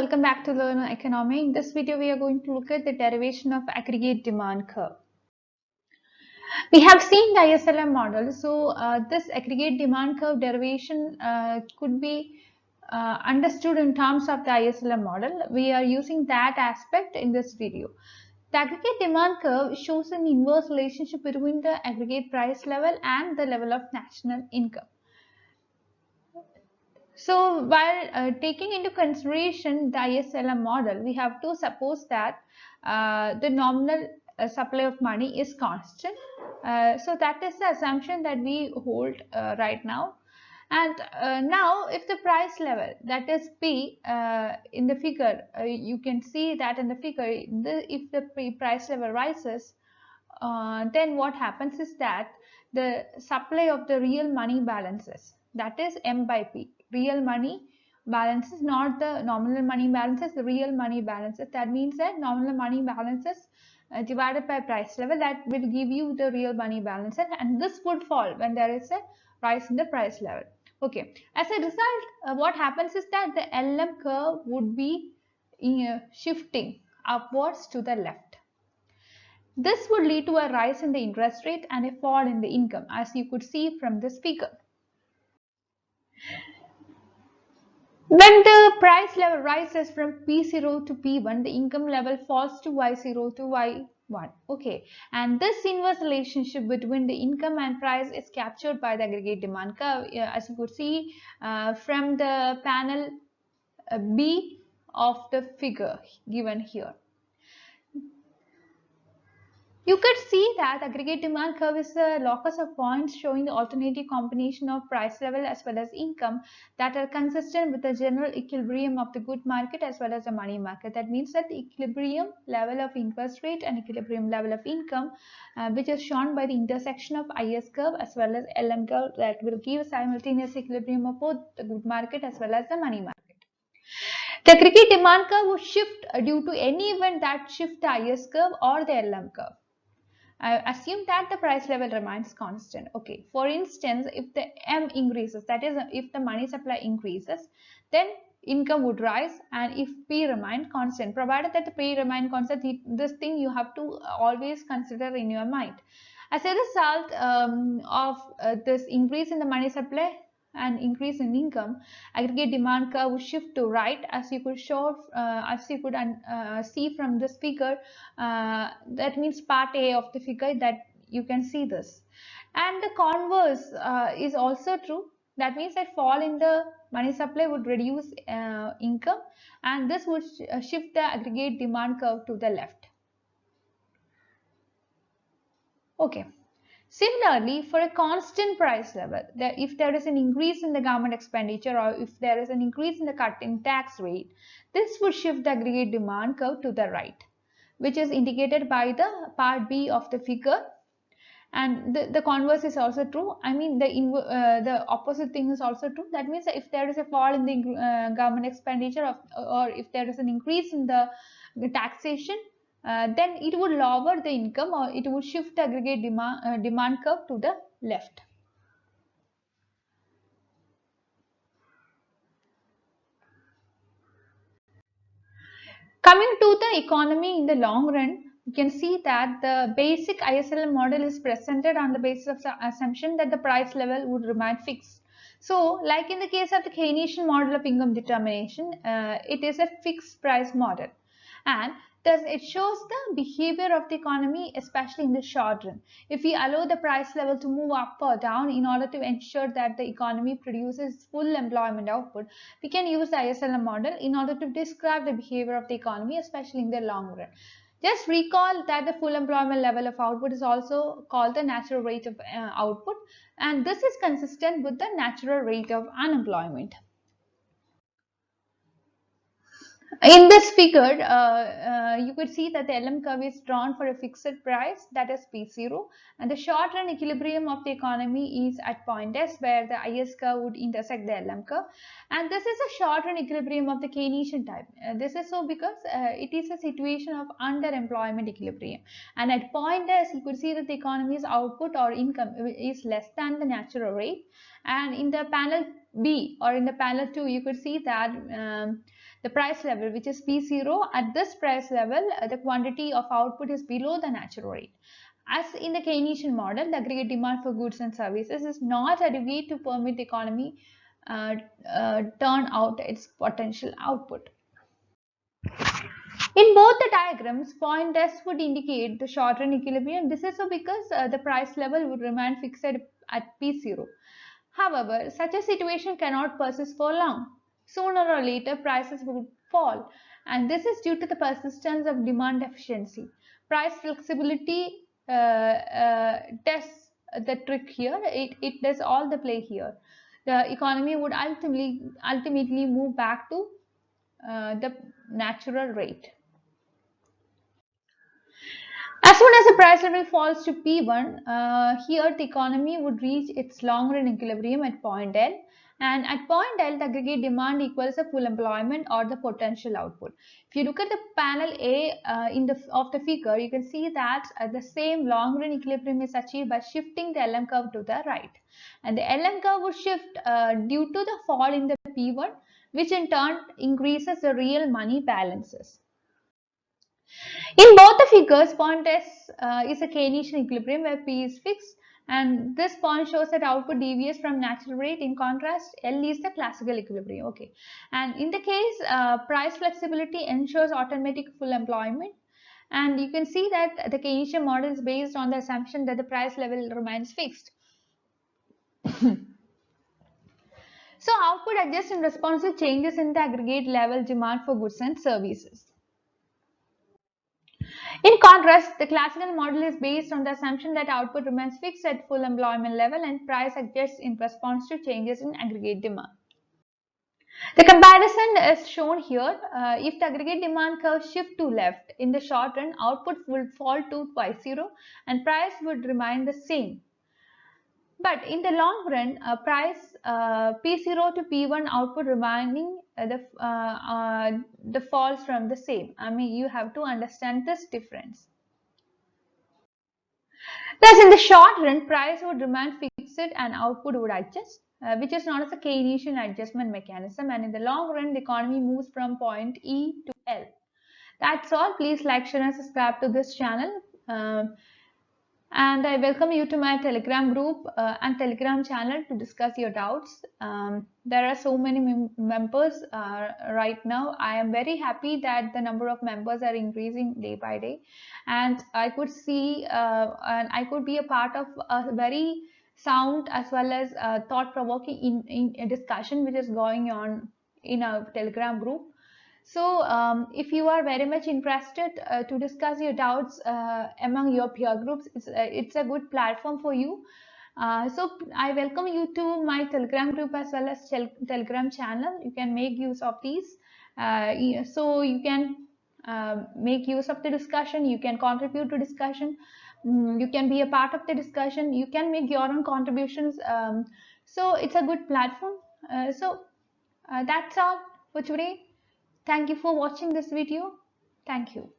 welcome back to Learn Oikonomia. In this video, we are going to look at the derivation of aggregate demand curve. We have seen the ISLM model, so this aggregate demand curve derivation could be understood in terms of the ISLM model. We are using that aspect in this video. The aggregate demand curve shows an inverse relationship between the aggregate price level and the level of national income. So while taking into consideration the ISLM model, we have to suppose that the nominal supply of money is constant. So that is the assumption that we hold right now. And now if the price level, that is P, in the figure, you can see that in the figure, if the price level rises, then what happens is that the supply of the real money balances, that is M by P, real money balances, not the nominal money balances, the real money balances. That means that nominal money balances divided by price level, that will give you the real money balances, and this would fall when there is a rise in the price level. Okay, as a result, what happens is that the LM curve would be shifting upwards to the left. This would lead to a rise in the interest rate and a fall in the income, as you could see from this figure. When the price level rises from P0 to P1, the income level falls to Y0 to Y1. Okay, and this inverse relationship between the income and price is captured by the aggregate demand curve, as you could see from the panel B of the figure given here. You could see that aggregate demand curve is a locus of points showing the alternative combination of price level as well as income that are consistent with the general equilibrium of the good market as well as the money market. That means that the equilibrium level of interest rate and equilibrium level of income, which is shown by the intersection of IS curve as well as LM curve, that will give simultaneous equilibrium of both the good market as well as the money market. The aggregate demand curve would shift due to any event that shift the IS curve or the LM curve. Assume that the price level remains constant. Okay, for instance, if the M increases, that is if the money supply increases, then income would rise, and if P remained constant, provided that the P remain constant, this thing you have to always consider in your mind. As a result of this increase in the money supply and increase in income, aggregate demand curve will shift to right, as you could see from this figure. That means part A of the figure, that you can see this. And the converse is also true. That means that fall in the money supply would reduce income, and this would shift the aggregate demand curve to the left. Okay. Similarly, for a constant price level, if there is an increase in the government expenditure or if there is an increase in the cut in tax rate, this would shift the aggregate demand curve to the right, which is indicated by the part B of the figure. And the converse is also true. I mean, the opposite thing is also true. That means that if there is a fall in the government expenditure or if there is an increase in the taxation, then it would lower the income, or it would shift the aggregate demand curve to the left. Coming to the economy in the long run, you can see that the basic ISLM model is presented on the basis of the assumption that the price level would remain fixed. So, like in the case of the Keynesian model of income determination, it is a fixed price model, and thus it shows the behavior of the economy, especially in the short run. If we allow the price level to move up or down in order to ensure that the economy produces full employment output, we can use the ISLM model in order to describe the behavior of the economy, especially in the long run. Just recall that the full employment level of output is also called the natural rate of output, and this is consistent with the natural rate of unemployment. In this figure, you could see that the LM curve is drawn for a fixed price, that is P0, and the short run equilibrium of the economy is at point S, where the IS curve would intersect the LM curve, and this is a short run equilibrium of the Keynesian type. This is so because it is a situation of underemployment equilibrium, and at point S, you could see that the economy's output or income is less than the natural rate, and in the panel B or in the panel 2, you could see that the price level, which is P0. At this price level, the quantity of output is below the natural rate. As in the Keynesian model, the aggregate demand for goods and services is not adequate to permit the economy turn out its potential output. In both the diagrams, point S would indicate the short-run equilibrium. This is so because the price level would remain fixed at P0. However, such a situation cannot persist for long. Sooner or later, prices would fall, and this is due to the persistence of demand deficiency. Price flexibility does the trick here. It does all the play here. The economy would ultimately move back to the natural rate. As soon as the price level falls to P1, here the economy would reach its long-run equilibrium at point L, and at point L, the aggregate demand equals the full employment or the potential output. If you look at the panel A of the figure, you can see that the same long-run equilibrium is achieved by shifting the LM curve to the right, and the LM curve would shift due to the fall in the P1, which in turn increases the real money balances. In both the figures, point S is a Keynesian equilibrium where P is fixed, and this point shows that output deviates from natural rate. In contrast, L is the classical equilibrium. Okay, and in the case, price flexibility ensures automatic full employment, and you can see that the Keynesian model is based on the assumption that the price level remains fixed. So output adjusts in response to changes in the aggregate level demand for goods and services. In contrast, the classical model is based on the assumption that output remains fixed at full employment level and price adjusts in response to changes in aggregate demand. The comparison is shown here. If the aggregate demand curve shift to left, in the short run, output would fall to P0 and price would remain the same. But in the long run, price P0 to P1 output remaining the falls from the same. I mean, you have to understand this difference. Thus, in the short run, price would remain fixed and output would adjust, which is known as a Keynesian adjustment mechanism. And in the long run, the economy moves from point E to L. That's all. Please like, share, and subscribe to this channel. And I welcome you to my Telegram group and Telegram channel to discuss your doubts. There are so many members right now. I am very happy that the number of members are increasing day by day, and I could see and I could be a part of a very sound as well as thought-provoking in a discussion which is going on in our Telegram group. So if you are very much interested to discuss your doubts among your peer groups, it's a good platform for you. So I welcome you to my Telegram group as well as Telegram channel. You can make use of these. So you can make use of the discussion. You can contribute to discussion. You can be a part of the discussion. You can make your own contributions. So it's a good platform. That's all for today. Thank you for watching this video. Thank you.